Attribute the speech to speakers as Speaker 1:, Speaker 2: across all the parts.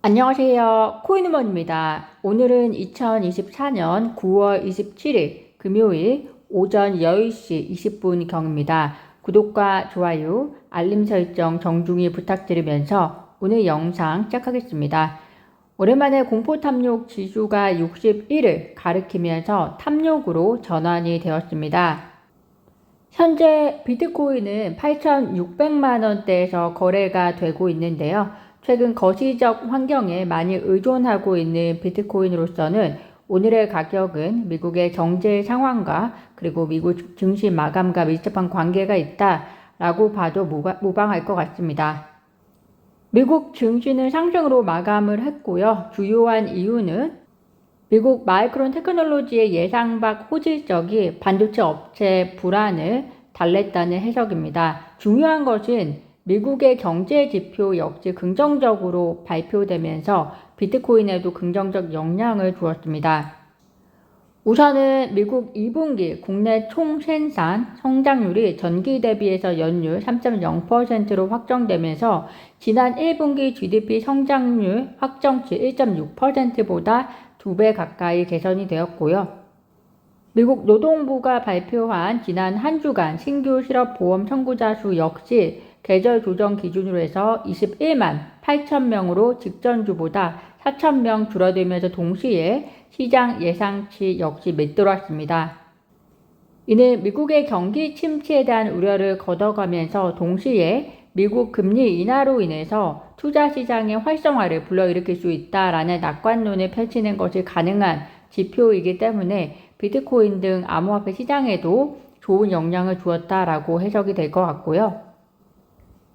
Speaker 1: 안녕하세요. 코인우먼입니다. 오늘은 2024년 9월 27일 금요일 오전 10시 20분경입니다. 구독과 좋아요, 알림 설정 정중히 부탁드리면서 오늘 영상 시작하겠습니다. 오랜만에 공포탐욕 지수가 61을 가리키면서 탐욕으로 전환이 되었습니다. 현재 비트코인은 8,600만 원대에서 거래가 되고 있는데요. 최근 거시적 환경에 많이 의존하고 있는 비트코인으로서는 오늘의 가격은 미국의 경제 상황과 그리고 미국 증시 마감과 밀접한 관계가 있다라고 봐도 무방할 것 같습니다. 미국 증시는 상승으로 마감을 했고요. 주요한 이유는 미국 마이크론 테크놀로지의 예상 밖 호질적이 반도체 업체 불안을 달랬다는 해석입니다. 중요한 것은 미국의 경제 지표 역시 긍정적으로 발표되면서 비트코인에도 긍정적 영향을 주었습니다. 우선은 미국 2분기 국내 총생산 성장률이 전기 대비해서 연율 3.0%로 확정되면서 지난 1분기 GDP 성장률 확정치 1.6%보다 2배 가까이 개선이 되었고요. 미국 노동부가 발표한 지난 한 주간 신규 실업보험 청구자 수 역시 계절 조정 기준으로 해서 21만 8천 명으로 직전주보다 4천 명 줄어들면서 동시에 시장 예상치 역시 밑돌았습니다. 이는 미국의 경기 침체에 대한 우려를 걷어가면서 동시에 미국 금리 인하로 인해서 투자 시장의 활성화를 불러일으킬 수 있다라는 낙관론을 펼치는 것이 가능한 지표이기 때문에 비트코인 등 암호화폐 시장에도 좋은 영향을 주었다라고 해석이 될 것 같고요.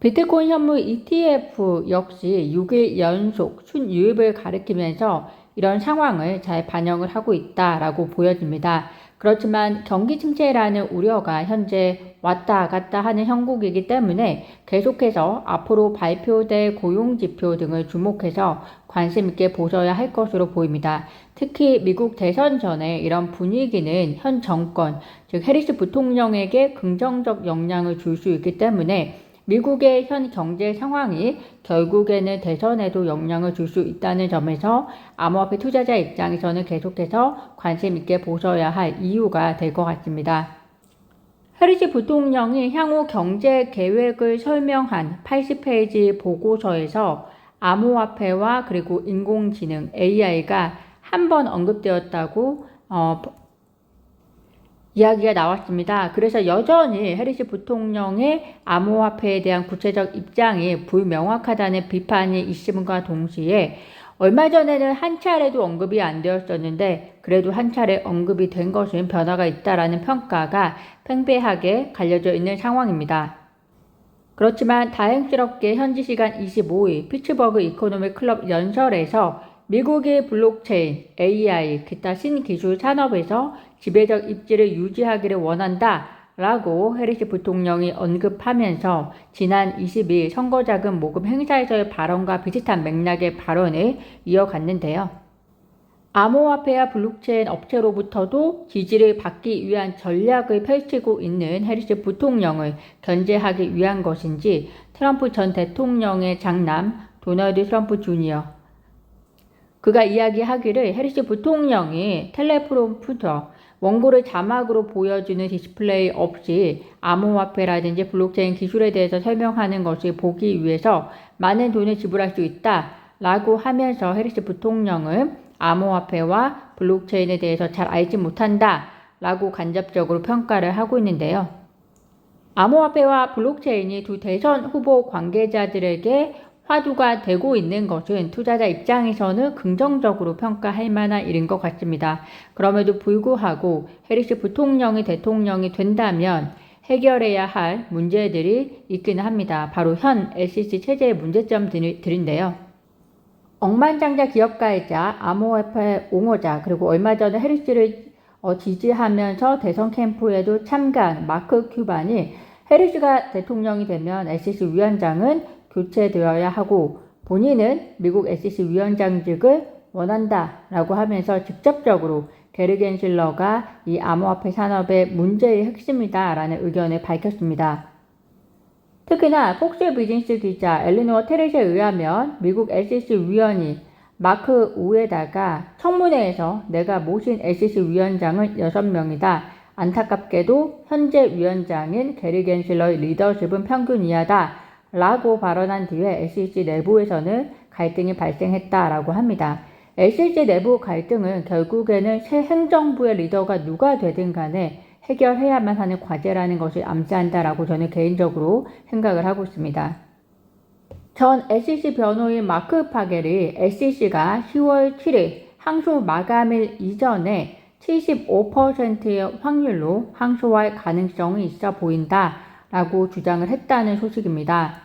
Speaker 1: 비트코인 현물 ETF 역시 6일 연속 순유입을 가리키면서 이런 상황을 잘 반영을 하고 있다라고 보여집니다. 그렇지만 경기 침체라는 우려가 현재 왔다 갔다 하는 형국이기 때문에 계속해서 앞으로 발표될 고용지표 등을 주목해서 관심 있게 보셔야 할 것으로 보입니다. 특히 미국 대선 전에 이런 분위기는 현 정권, 즉 해리스 부통령에게 긍정적 영향을 줄 수 있기 때문에 미국의 현 경제 상황이 결국에는 대선에도 영향을 줄 수 있다는 점에서 암호화폐 투자자 입장에서는 계속해서 관심 있게 보셔야 할 이유가 될 것 같습니다. 해리스 부통령이 향후 경제 계획을 설명한 80페이지 보고서에서 암호화폐와 그리고 인공지능 AI가 한 번 언급되었다고 이야기가 나왔습니다. 그래서 여전히 해리스 부통령의 암호화폐에 대한 구체적 입장이 불명확하다는 비판이 있음과 동시에 얼마 전에는 한 차례도 언급이 안 되었었는데 그래도 한 차례 언급이 된 것은 변화가 있다라는 평가가 팽배하게 갈려져 있는 상황입니다. 그렇지만 다행스럽게 현지 시간 25일 피츠버그 이코노믹 클럽 연설에서 미국의 블록체인, AI, 기타 신기술 산업에서 지배적 입지를 유지하기를 원한다 라고 해리스 부통령이 언급하면서 지난 22일 선거자금 모금 행사에서의 발언과 비슷한 맥락의 발언을 이어갔는데요. 암호화폐와 블록체인 업체로부터도 지지를 받기 위한 전략을 펼치고 있는 해리스 부통령을 견제하기 위한 것인지 트럼프 전 대통령의 장남 도널드 트럼프 주니어 그가 이야기하기를 해리스 부통령이 텔레프롬프터 원고를 자막으로 보여주는 디스플레이 없이 암호화폐라든지 블록체인 기술에 대해서 설명하는 것을 보기 위해서 많은 돈을 지불할 수 있다 라고 하면서 해리스 부통령은 암호화폐와 블록체인에 대해서 잘 알지 못한다 라고 간접적으로 평가를 하고 있는데요. 암호화폐와 블록체인이 두 대선 후보 관계자들에게 화두가 되고 있는 것은 투자자 입장에서는 긍정적으로 평가할 만한 일인 것 같습니다. 그럼에도 불구하고 해리스 부통령이 대통령이 된다면 해결해야 할 문제들이 있기는 합니다. 바로 현 SEC 체제의 문제점들인데요. 억만장자 기업가이자 암호화폐 옹호자 그리고 얼마 전에 해리스를 지지하면서 대선 캠프에도 참가한 마크 큐반이 해리스가 대통령이 되면 SEC 위원장은 교체되어야 하고 본인은 미국 SEC 위원장직을 원한다라고 하면서 직접적으로 게리 겐실러가 이 암호화폐 산업의 문제의 핵심이다라는 의견을 밝혔습니다. 특히나 폭스 비즈니스 기자 엘리노어 테레시에 의하면 미국 SEC 위원이 마크 우에다가 청문회에서 내가 모신 SEC 위원장은 6명이다. 안타깝게도 현재 위원장인 게리 겐실러의 리더십은 평균 이하다. 라고 발언한 뒤에 SEC 내부에서는 갈등이 발생했다라고 합니다. SEC 내부 갈등은 결국에는 새 행정부의 리더가 누가 되든 간에 해결해야만 하는 과제라는 것을 암시한다라고 저는 개인적으로 생각을 하고 있습니다. 전 SEC 변호인 마크 파겔이 SEC가 10월 7일 항소 마감일 이전에 75%의 확률로 항소할 가능성이 있어 보인다 라고 주장을 했다는 소식입니다.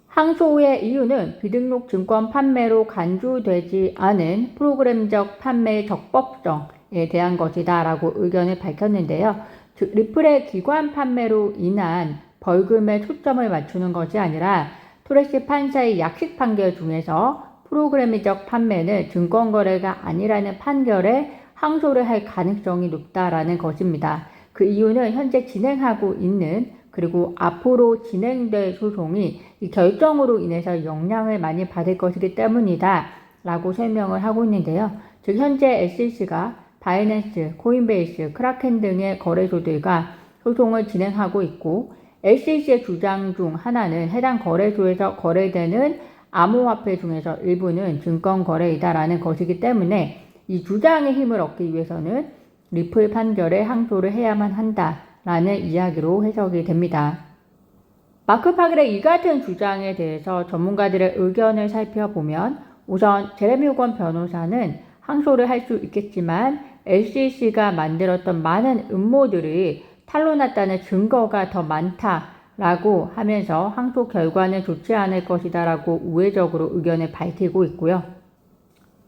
Speaker 1: 항소의 이유는 비등록 증권 판매로 간주되지 않은 프로그램적 판매의 적법성에 대한 것이다 라고 의견을 밝혔는데요. 즉 리플의 기관 판매로 인한 벌금에 초점을 맞추는 것이 아니라 토레시 판사의 약식 판결 중에서 프로그래미적 판매는 증권거래가 아니라는 판결에 항소를 할 가능성이 높다라는 것입니다. 그 이유는 현재 진행하고 있는 그리고 앞으로 진행될 소송이 이 결정으로 인해서 영향을 많이 받을 것이기 때문이다 라고 설명을 하고 있는데요. 즉 현재 SEC가 바이낸스, 코인베이스, 크라켄 등의 거래소들과 소송을 진행하고 있고 SEC의 주장 중 하나는 해당 거래소에서 거래되는 암호화폐 중에서 일부는 증권거래이다라는 것이기 때문에 이 주장의 힘을 얻기 위해서는 리플 판결에 항소를 해야만 한다라는 이야기로 해석이 됩니다. 마크 파겔의 이 같은 주장에 대해서 전문가들의 의견을 살펴보면 우선 제레미 호건 변호사는 항소를 할 수 있겠지만 SEC가 만들었던 많은 음모들이 탄로났다는 증거가 더 많다라고 하면서 항소 결과는 좋지 않을 것이다라고 우회적으로 의견을 밝히고 있고요.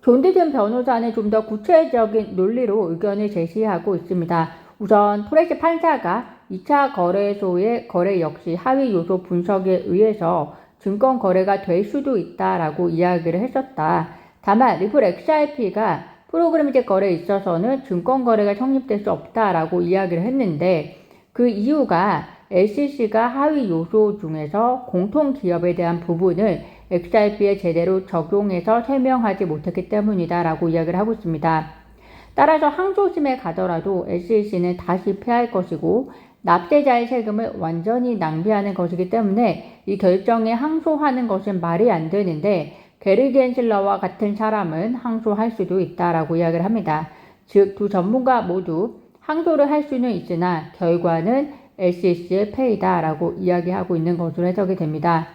Speaker 1: 존 디든 변호사는 좀 더 구체적인 논리로 의견을 제시하고 있습니다. 우선 토레시 판사가 2차 거래소의 거래 역시 하위 요소 분석에 의해서 증권 거래가 될 수도 있다라고 이야기를 했었다. 다만 리플 XRP가 프로그래밍적 거래에 있어서는 증권 거래가 성립될 수 없다라고 이야기를 했는데 그 이유가 SEC가 하위 요소 중에서 공통 기업에 대한 부분을 XRP에 제대로 적용해서 설명하지 못했기 때문이다라고 이야기를 하고 있습니다. 따라서 항소심에 가더라도 SEC는 다시 패할 것이고 납세자의 세금을 완전히 낭비하는 것이기 때문에 이 결정에 항소하는 것은 말이 안 되는데 게리 겐실러와 같은 사람은 항소할 수도 있다라고 이야기를 합니다. 즉 두 전문가 모두 항소를 할 수는 있으나 결과는 SEC의 패이다라고 이야기하고 있는 것으로 해석이 됩니다.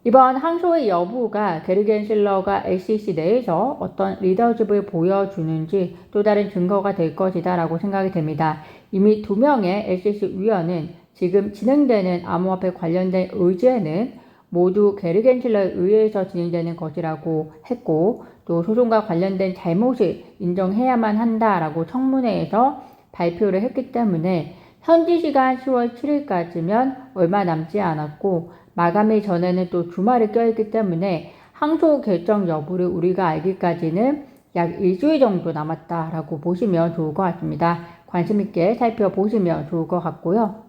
Speaker 1: 이번 항소의 여부가 게리 겐실러가 SEC 내에서 어떤 리더십을 보여주는지 또 다른 증거가 될 것이다 라고 생각이 됩니다. 이미 2명의 SEC 위원은 지금 진행되는 암호화폐 관련된 의제는 모두 게리 겐실러에 의해서 진행되는 것이라고 했고 또 소송과 관련된 잘못을 인정해야만 한다라고 청문회에서 발표를 했기 때문에 현지 시간 10월 7일까지면 얼마 남지 않았고 마감일 전에는 또 주말이 껴있기 때문에 항소 결정 여부를 우리가 알기까지는 약 일주일 정도 남았다라고 보시면 좋을 것 같습니다. 관심 있게 살펴보시면 좋을 것 같고요.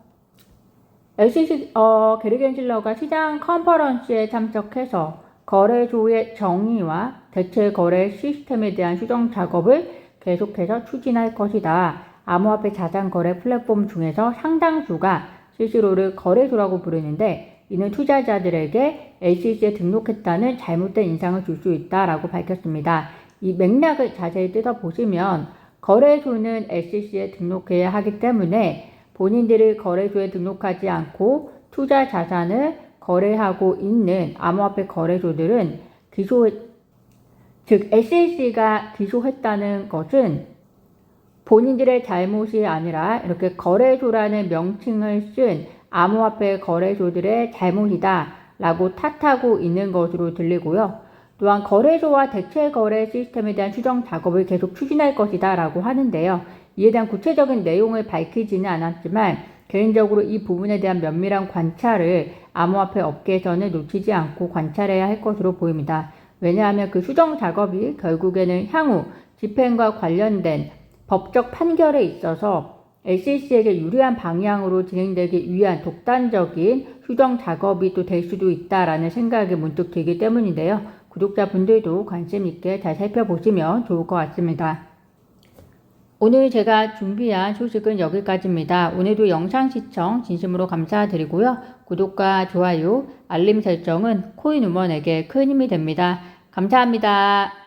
Speaker 1: SEC 게리 겐실러가 시장 컨퍼런스에 참석해서 거래소의 정의와 대체 거래 시스템에 대한 수정 작업을 계속해서 추진할 것이다. 암호화폐 자산 거래 플랫폼 중에서 상당수가 스스로를 거래소라고 부르는데 이는 투자자들에게 SEC에 등록했다는 잘못된 인상을 줄 수 있다라고 밝혔습니다. 이 맥락을 자세히 뜯어보시면 거래소는 SEC에 등록해야 하기 때문에 본인들이 거래소에 등록하지 않고 투자 자산을 거래하고 있는 암호화폐 거래소들은 즉 SEC가 기소했다는 것은 본인들의 잘못이 아니라 이렇게 거래소라는 명칭을 쓴 암호화폐 거래소들의 잘못이다 라고 탓하고 있는 것으로 들리고요. 또한 거래소와 대체 거래 시스템에 대한 수정 작업을 계속 추진할 것이다 라고 하는데요. 이에 대한 구체적인 내용을 밝히지는 않았지만 개인적으로 이 부분에 대한 면밀한 관찰을 암호화폐 업계에서는 놓치지 않고 관찰해야 할 것으로 보입니다. 왜냐하면 그 수정 작업이 결국에는 향후 집행과 관련된 법적 판결에 있어서 SEC에게 유리한 방향으로 진행되기 위한 독단적인 수정 작업이 또 될 수도 있다라는 생각이 문득 들기 때문인데요. 구독자분들도 관심 있게 잘 살펴보시면 좋을 것 같습니다. 오늘 제가 준비한 소식은 여기까지입니다. 오늘도 영상 시청 진심으로 감사드리고요. 구독과 좋아요, 알림 설정은 코인우먼에게 큰 힘이 됩니다. 감사합니다.